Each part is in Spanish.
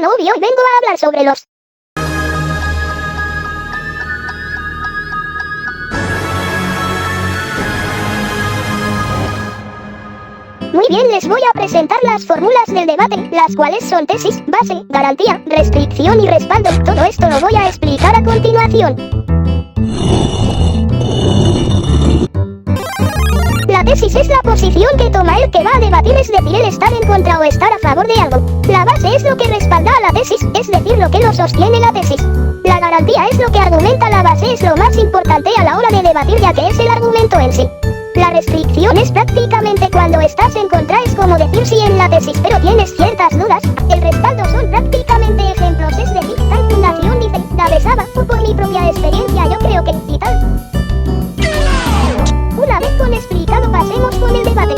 novio y vengo a hablar sobre los... Muy bien, les voy a presentar las fórmulas del debate, las cuales son tesis, base, garantía, restricción y respaldo. Todo esto lo voy a explicar a continuación. La tesis es la posición que toma el que va a debatir, es decir, el estar en contra o estar a favor de algo. La base es lo que respalda a la tesis, es decir, lo que lo sostiene la tesis. La garantía es lo que argumenta la base, es lo más importante a la hora de debatir, ya que es el argumento en sí. La restricción es prácticamente cuando estás en contra, es como decir sí en la tesis pero tienes ciertas dudas. El respaldo son prácticamente ejemplos, es decir, tal fundación dice, la besaba, o por mi propia experiencia yo creo que, y tal. Una vez con explicado, pasemos con el debate.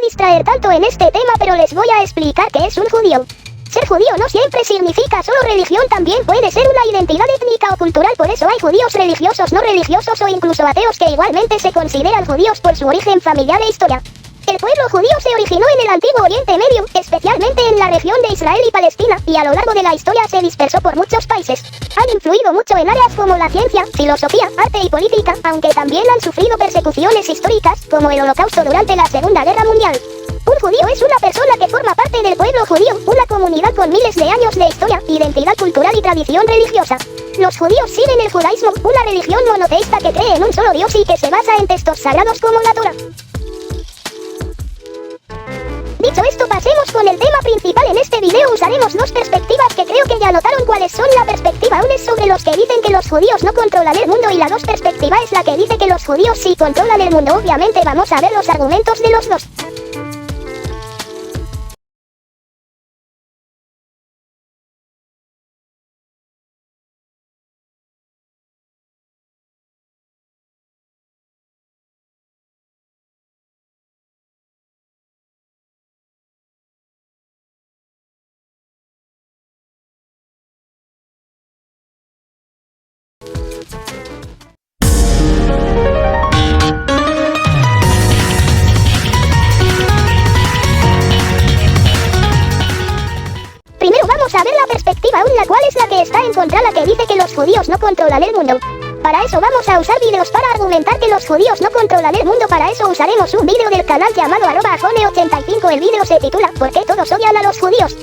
Distraer tanto en este tema, pero les voy a explicar qué es un judío. Ser judío no siempre significa solo religión, también puede ser una identidad étnica o cultural, por eso hay judíos religiosos, no religiosos o incluso ateos que igualmente se consideran judíos por su origen familiar e historia. El pueblo judío se originó en el Antiguo Oriente Medio, especialmente en la región de Israel y Palestina, y a lo largo de la historia se dispersó por muchos países. Han influido mucho en áreas como la ciencia, filosofía, arte y política, aunque también han sufrido persecuciones históricas, como el Holocausto durante la Segunda Guerra Mundial. Un judío es una persona que forma parte del pueblo judío, una comunidad con miles de años de historia, identidad cultural y tradición religiosa. Los judíos siguen el judaísmo, una religión monoteísta que cree en un solo Dios y que se basa en textos sagrados como la Torá. Dicho esto, pasemos con el tema principal. En este video usaremos dos perspectivas que creo que ya notaron cuáles son. La perspectiva 1 es sobre los que dicen que los judíos no controlan el mundo y la 2 perspectiva es la que dice que los judíos sí controlan el mundo. Obviamente vamos a ver los argumentos de los dos. Vamos a ver la perspectiva 1, la cual es la que está en contra, la que dice que los judíos no controlan el mundo. Para eso vamos a usar vídeos para argumentar que los judíos no controlan el mundo. Para eso usaremos un vídeo del canal llamado @jone85. El vídeo se titula ¿Por qué todos odian a los judíos?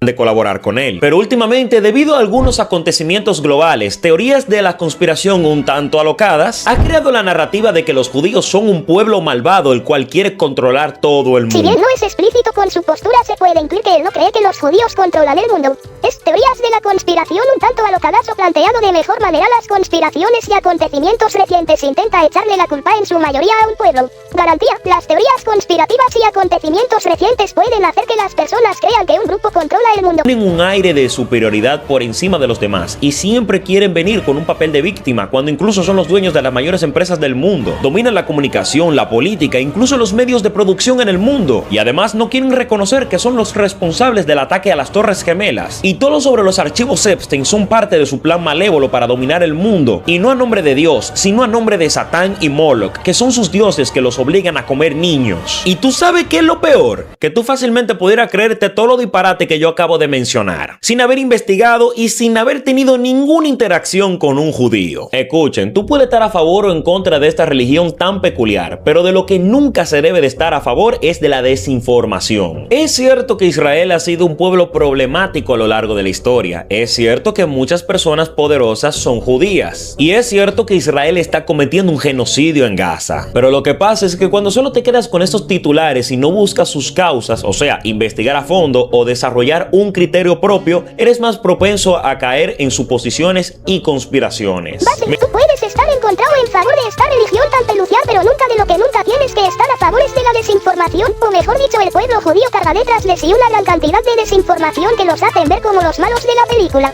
De colaborar con él. Pero últimamente, debido a algunos acontecimientos globales, teorías de la conspiración un tanto alocadas, ha creado la narrativa de que los judíos son un pueblo malvado el cual quiere controlar todo el mundo. Si bien no es explícito con su postura, se puede incluir que él no cree que los judíos controlan el mundo. Es teorías de la conspiración un tanto alocadas o planteado de mejor manera. Las conspiraciones y acontecimientos recientes intenta echarle la culpa en su mayoría a un pueblo. Garantía, las teorías conspirativas y acontecimientos recientes pueden hacer que las personas crean que un grupo controla el mundo. Tienen un aire de superioridad por encima de los demás y siempre quieren venir con un papel de víctima, cuando incluso son los dueños de las mayores empresas del mundo. Dominan la comunicación, la política, incluso los medios de producción en el mundo. Y además no quieren reconocer que son los responsables del ataque a las Torres Gemelas. Y todo sobre los archivos Epstein son parte de su plan malévolo para dominar el mundo. Y no a nombre de Dios, sino a nombre de Satán y Moloch, que son sus dioses que los obligan a comer niños. Y tú sabes qué es lo peor, que tú fácilmente pudieras creerte todo lo disparate que yo acabo de mencionar, sin haber investigado y sin haber tenido ninguna interacción con un judío. Escuchen, tú puedes estar a favor o en contra de esta religión tan peculiar, pero de lo que nunca se debe de estar a favor es de la desinformación. Es cierto que Israel ha sido un pueblo problemático a lo largo de la historia. Es cierto que muchas personas poderosas son judías. Y es cierto que Israel está cometiendo un genocidio en Gaza. Pero lo que pasa es que cuando solo te quedas con estos titulares y no buscas sus causas, o sea, investigar a fondo o desarrollar un criterio propio, eres más propenso a caer en suposiciones y conspiraciones. Tú puedes estar encontrado en favor de esta religión tan peluciar, pero nunca de lo que nunca tienes que estar a favor es de la desinformación, o mejor dicho, el pueblo judío carga de letras y una gran cantidad de desinformación que los hacen ver como los malos de la película.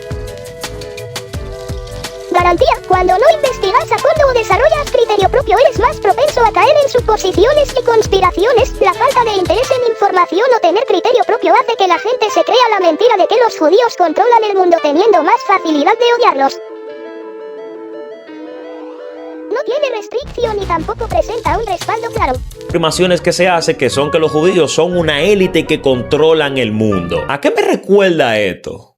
Garantía, cuando no investigas a fondo o desarrollas criterio propio eres más propenso a caer en suposiciones y conspiraciones. La falta de interés en información o tener criterio propio hace que la gente se crea la mentira de que los judíos controlan el mundo teniendo más facilidad de odiarlos. No tiene restricción y tampoco presenta un respaldo claro. Afirmaciones que se hace que son que los judíos son una élite que controlan el mundo. ¿A qué me recuerda esto?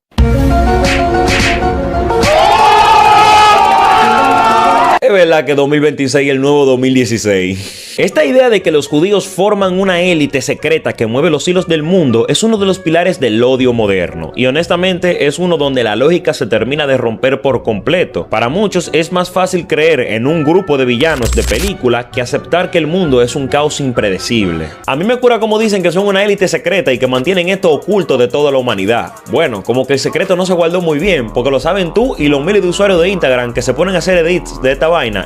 Es verdad que 2026 es el nuevo 2016. Esta idea de que los judíos forman una élite secreta que mueve los hilos del mundo es uno de los pilares del odio moderno, y honestamente es uno donde la lógica se termina de romper por completo. Para muchos es más fácil creer en un grupo de villanos de película que aceptar que el mundo es un caos impredecible. A mí me cura como dicen que son una élite secreta y que mantienen esto oculto de toda la humanidad. Bueno, como que el secreto no se guardó muy bien, porque lo saben tú y los miles de usuarios de Instagram que se ponen a hacer edits de esta vaina.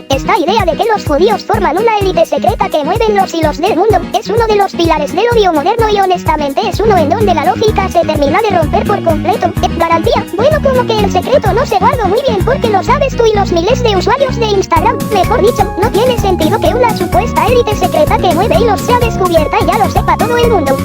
Esta idea de que los judíos forman una élite secreta que mueven los hilos del mundo es uno de los pilares del odio moderno y honestamente es uno en donde la lógica se termina de romper por completo. Garantía, bueno, como que el secreto no se guardó muy bien porque lo sabes tú y los miles de usuarios de Instagram. Mejor dicho, no tiene sentido que una supuesta élite secreta que mueve hilos sea descubierta y ya lo sepa todo el mundo.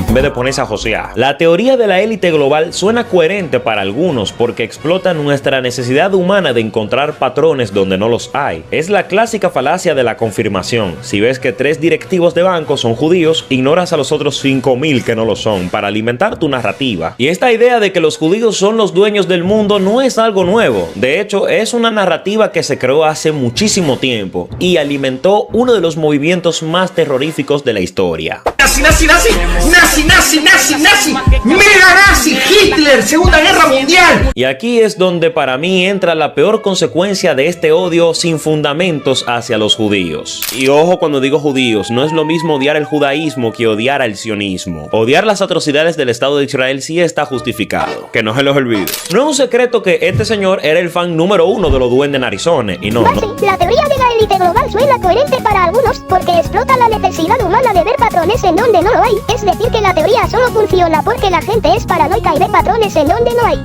En vez de ponerse a josear. La teoría de la élite global suena coherente para algunos porque explota nuestra necesidad humana de encontrar patrones donde no los hay. Es la clásica falacia de la confirmación. Si ves que 3 directivos de banco son judíos, ignoras a los otros 5.000 que no lo son para alimentar tu narrativa. Y esta idea de que los judíos son los dueños del mundo no es algo nuevo. De hecho, es una narrativa que se creó hace muchísimo tiempo y alimentó uno de los movimientos más terroríficos de la historia. Nazi, nazi, nazi, nazi, nazi, nazi, nazi, mega nazi, Hitler, Segunda Guerra Mundial. Y aquí es donde para mí entra la peor consecuencia de este odio sin fundamentos hacia los judíos. Y ojo cuando digo judíos, no es lo mismo odiar el judaísmo que odiar al sionismo. Odiar las atrocidades del Estado de Israel sí está justificado, que no se los olvide. No es un secreto que este señor era el fan número 1 de los duendes narizones, y no. La teoría de la élite global suena coherente para algunos porque explota la necesidad humana de ver patrones en donde no lo hay, es decir que la teoría solo funciona porque la gente es paranoica y ve patrones en donde no hay.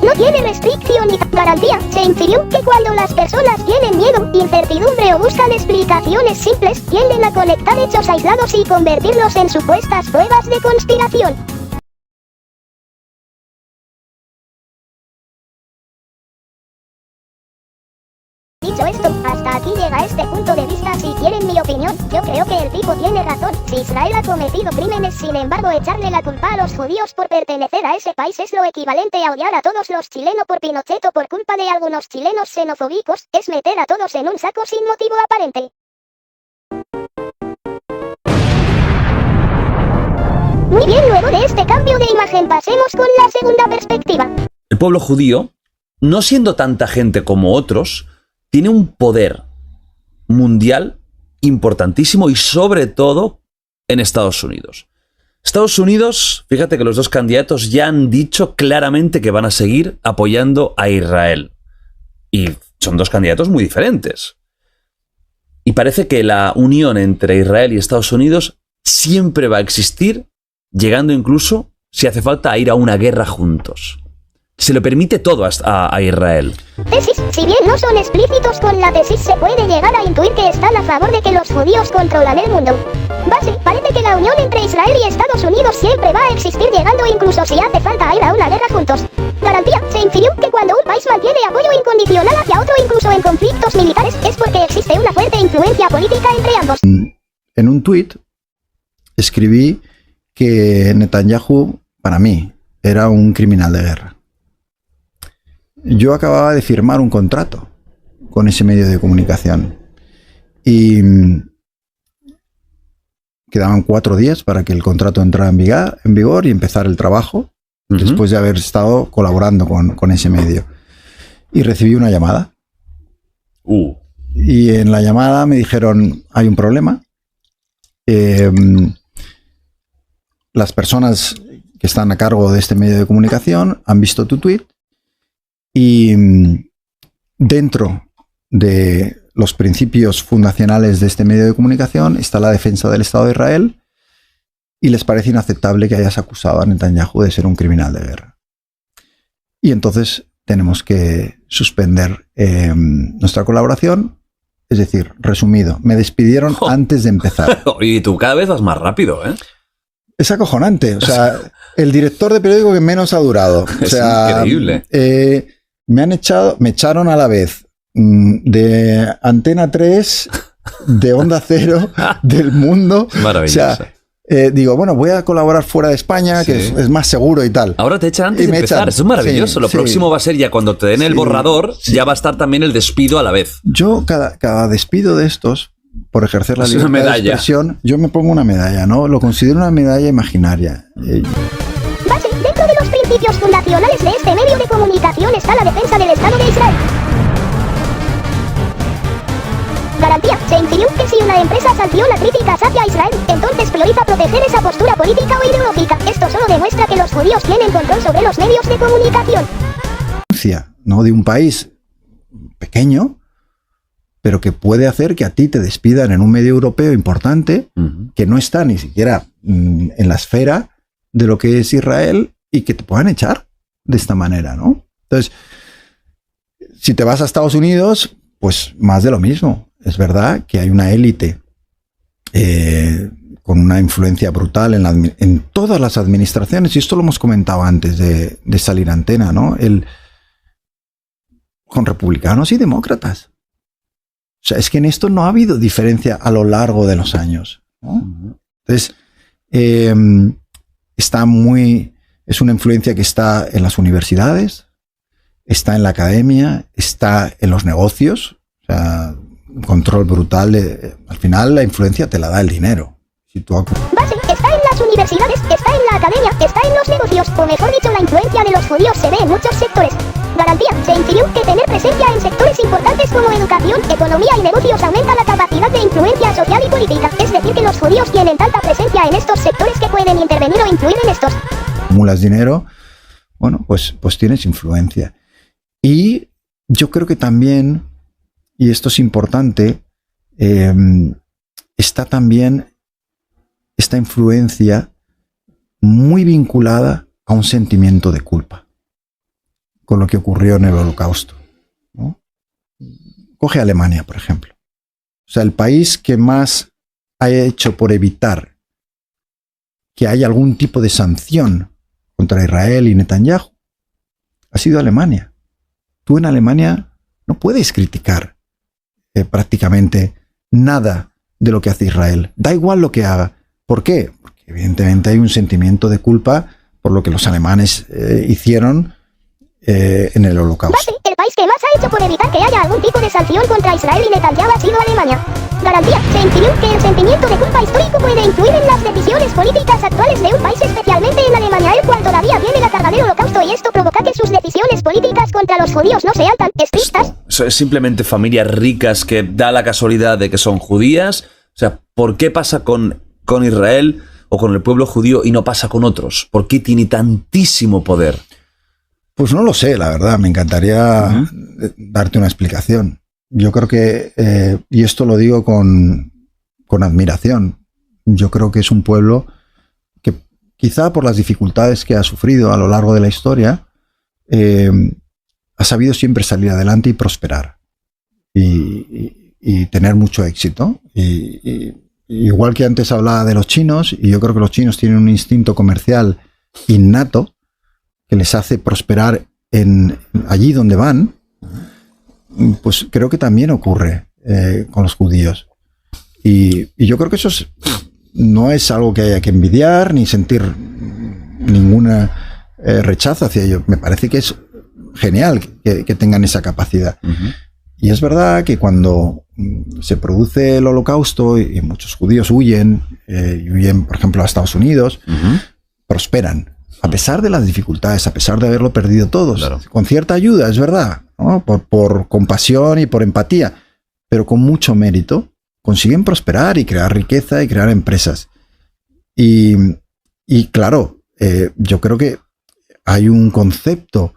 No tiene restricción ni garantía. Se infirió que cuando las personas tienen miedo, incertidumbre o buscan explicaciones simples, tienden a conectar hechos aislados y convertirlos en supuestas pruebas de conspiración. Dicho esto, hasta aquí llega este punto de vista. Si quieren mi opinión, yo creo que el tipo tiene razón. Si Israel ha cometido crímenes, sin embargo echarle la culpa a los judíos por pertenecer a ese país es lo equivalente a odiar a todos los chilenos por Pinochet o por culpa de algunos chilenos xenofóbicos, es meter a todos en un saco sin motivo aparente. Muy bien, luego de este cambio de imagen pasemos con la segunda perspectiva. El pueblo judío, no siendo tanta gente como otros, tiene un poder mundial importantísimo y sobre todo en Estados Unidos. Estados Unidos, fíjate que los dos candidatos ya han dicho claramente que van a seguir apoyando a Israel. Y son dos candidatos muy diferentes. Y parece que la unión entre Israel y Estados Unidos siempre va a existir, llegando incluso, si hace falta, a ir a una guerra juntos. Se lo permite todo a Israel. Tesis, si bien no son explícitos con la tesis, se puede llegar a intuir que están a favor de que los judíos controlan el mundo. Base, parece que la unión entre Israel y Estados Unidos siempre va a existir, llegando incluso si hace falta a ir a una guerra juntos. Garantía, se infirió que cuando un país mantiene apoyo incondicional hacia otro incluso en conflictos militares, es porque existe una fuerte influencia política entre ambos. En un tuit escribí que Netanyahu, para mí, era un criminal de guerra. Yo acababa de firmar un contrato con ese medio de comunicación y quedaban 4 días para que el contrato entrara en vigor y empezar el trabajo, después de haber estado colaborando con ese medio. Y recibí una llamada y en la llamada me dijeron, hay un problema. Las personas que están a cargo de este medio de comunicación han visto tu tweet y dentro de los principios fundacionales de este medio de comunicación está la defensa del Estado de Israel y les parece inaceptable que hayas acusado a Netanyahu de ser un criminal de guerra. Y entonces tenemos que suspender nuestra colaboración. Es decir, resumido, me despidieron antes de empezar. Y tú cada vez vas más rápido, ¿eh? Es acojonante. O sea, el director de periódico que menos ha durado. O sea, es increíble. Me echaron a la vez de Antena 3, de Onda Cero, del Mundo. Maravilloso. O sea, digo, bueno, voy a colaborar fuera de España, que es más seguro y tal. Ahora te echan antes de empezar. Eso es maravilloso. Lo próximo va a ser ya cuando te den el borrador, ya va a estar también el despido a la vez. Yo, cada despido de estos, por ejercer la libertad de expresión, yo me pongo una medalla, ¿no? Lo considero una medalla imaginaria. Base, dentro de los principios fundacionales de este medio de comunicación está la defensa del Estado de Israel. Garantía, se infirió que si una empresa sanciona críticas hacia Israel, entonces prioriza proteger esa postura política o ideológica. Esto solo demuestra que los judíos tienen control sobre los medios de comunicación. ¿No? De un país pequeño, pero que puede hacer que a ti te despidan en un medio europeo importante, que no está ni siquiera en la esfera de lo que es Israel, y que te puedan echar de esta manera, ¿no? Entonces, si te vas a Estados Unidos, pues más de lo mismo. Es verdad que hay una élite con una influencia brutal en todas las administraciones, y esto lo hemos comentado antes de salir a antena, ¿no? Con republicanos y demócratas. O sea, es que en esto no ha habido diferencia a lo largo de los años, ¿no? Entonces, es una influencia que está en las universidades, está en la academia, está en los negocios. O sea, un control brutal. Al final la influencia te la da el dinero. Base, está en las universidades, está en la academia, está en los negocios, o mejor dicho, la influencia de los judíos se ve en muchos sectores. Garantía, se infirió que tener presencia en sectores importantes como educación, economía y negocios aumenta la capacidad de influencia social y política. Es decir, que los judíos tienen tanta presencia en estos sectores que pueden intervenir o influir en estos. Acumulas dinero, bueno, pues tienes influencia. Y yo creo que también, y esto es importante, está también esta influencia muy vinculada a un sentimiento de culpa con lo que ocurrió en el Holocausto, ¿no? Coge Alemania, por ejemplo. O sea, el país que más ha hecho por evitar que haya algún tipo de sanción contra Israel y Netanyahu ha sido Alemania. Tú en Alemania no puedes criticar prácticamente nada de lo que hace Israel. Da igual lo que haga. ¿Por qué? Porque evidentemente hay un sentimiento de culpa por lo que los alemanes hicieron en el Holocausto. El país que más ha hecho por evitar que haya algún tipo de sanción contra Israel y Netanyahu ha sido Alemania. Garantía, se infirió que el sentimiento de culpa histórico puede influir en las decisiones políticas actuales de un país, especialmente en Alemania, el cual todavía tiene la carga del Holocausto, y esto provoca que sus decisiones políticas contra los judíos no sean tan estrictas. Eso es simplemente familias ricas que da la casualidad de que son judías. O sea, ¿por qué pasa con Israel o con el pueblo judío y no pasa con otros? ¿Por qué tiene tantísimo poder? Pues no lo sé, la verdad. Me encantaría darte una explicación. Yo creo que, y esto lo digo con admiración, yo creo que es un pueblo que quizá por las dificultades que ha sufrido a lo largo de la historia, ha sabido siempre salir adelante y prosperar y tener mucho éxito. Igual que antes hablaba de los chinos, y yo creo que los chinos tienen un instinto comercial innato que les hace prosperar allí donde van, pues creo que también ocurre con los judíos. Y yo creo que eso no es algo que haya que envidiar ni sentir ningún rechazo hacia ello. Me parece que es genial que tengan esa capacidad. Y es verdad que cuando se produce el Holocausto y muchos judíos huyen, por ejemplo, a Estados Unidos, prosperan. A pesar de las dificultades, a pesar de haberlo perdido todos, claro, con cierta ayuda, es verdad, ¿no? Por compasión y por empatía, pero con mucho mérito, consiguen prosperar y crear riqueza y crear empresas. Y claro, yo creo que hay un concepto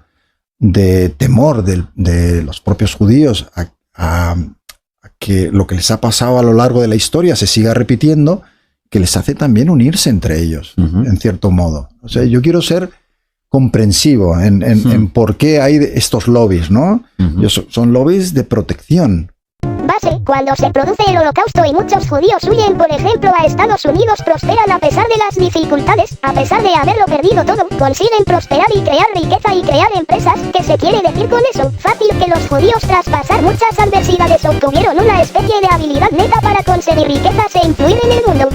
de temor de los propios judíos a que lo que les ha pasado a lo largo de la historia se siga repitiendo, que les hace también unirse entre ellos, en cierto modo. O sea, yo quiero ser comprensivo en por qué hay estos lobbies, ¿no? Son lobbies de protección. Base, cuando se produce el holocausto y muchos judíos huyen, por ejemplo, a Estados Unidos, prosperan a pesar de las dificultades, a pesar de haberlo perdido todo, consiguen prosperar y crear riqueza y crear empresas. ¿Qué se quiere decir con eso? Fácil, que los judíos, tras pasar muchas adversidades, obtuvieron una especie de habilidad neta para conseguir riquezas e influir en el mundo.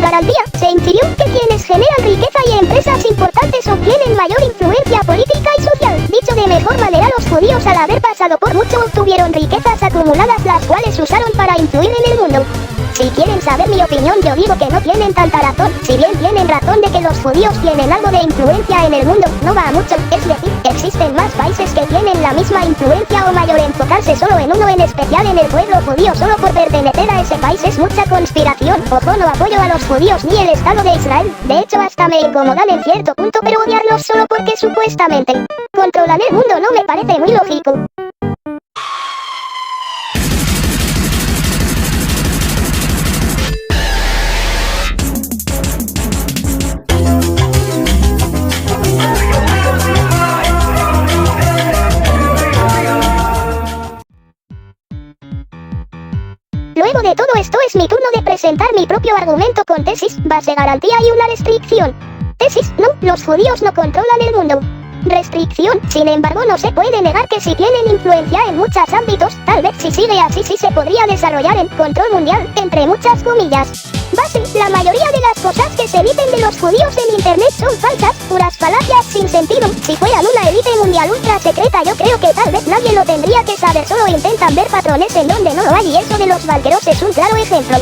Garantía, se infirió que quienes generan riqueza y empresas importantes obtienen mayor influencia política y social. Dicho de mejor manera, los judíos, al haber pasado por mucho, obtuvieron riquezas acumuladas, las cuales usaron para influir en el mundo. Si quieren saber mi opinión, yo digo que no tienen tanta razón. Si bien tienen razón de que los judíos tienen algo de influencia en el mundo, no va a mucho. Es decir, existen más países que tienen la misma influencia o mayor. Enfocarse solo en uno, en especial en el pueblo judío, solo por pertenecer a ese país, es mucha conspiración. Ojo, no apoyo a los judíos ni el Estado de Israel. De hecho, hasta me incomodan en cierto punto, pero odiarlos solo porque supuestamente controlan el mundo no me parece muy lógico. Luego de todo esto es mi turno de presentar mi propio argumento con tesis, base, garantía y una restricción. Tesis, no, los judíos no controlan el mundo. Restricción, sin embargo, no se puede negar que si tienen influencia en muchos ámbitos, tal vez si sigue así sí se podría desarrollar en control mundial, entre muchas comillas. Base, la mayoría de las cosas que se dicen de los judíos en internet son falsas, puras falacias sin sentido. Si fueran una élite mundial ultra secreta, yo creo que tal vez nadie lo tendría que saber, solo intentan ver patrones en donde no lo hay, y eso de los valqueros es un claro ejemplo.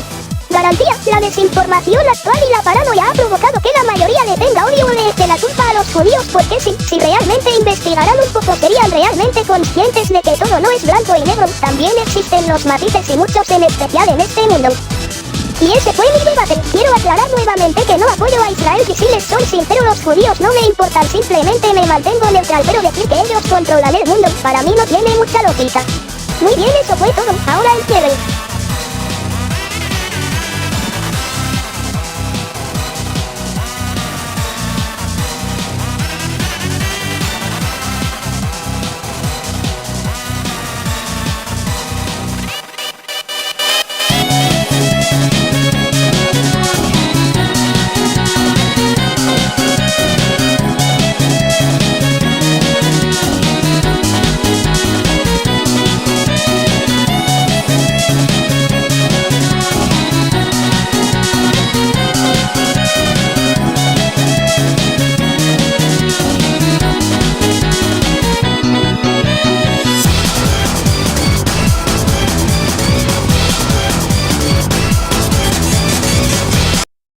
Garantía, la desinformación actual y la paranoia ha provocado que la mayoría le tenga odio o le eche la culpa a los judíos, porque si realmente investigaran un poco serían realmente conscientes de que todo no es blanco y negro, también existen los matices y muchos, en especial en este mundo. Y ese fue mi debate. Quiero aclarar nuevamente que no apoyo a Israel, y si les soy sincero, los judíos no me importan, simplemente me mantengo neutral, pero decir que ellos controlan el mundo, para mí no tiene mucha lógica. Muy bien, eso fue todo, ahora el cierre.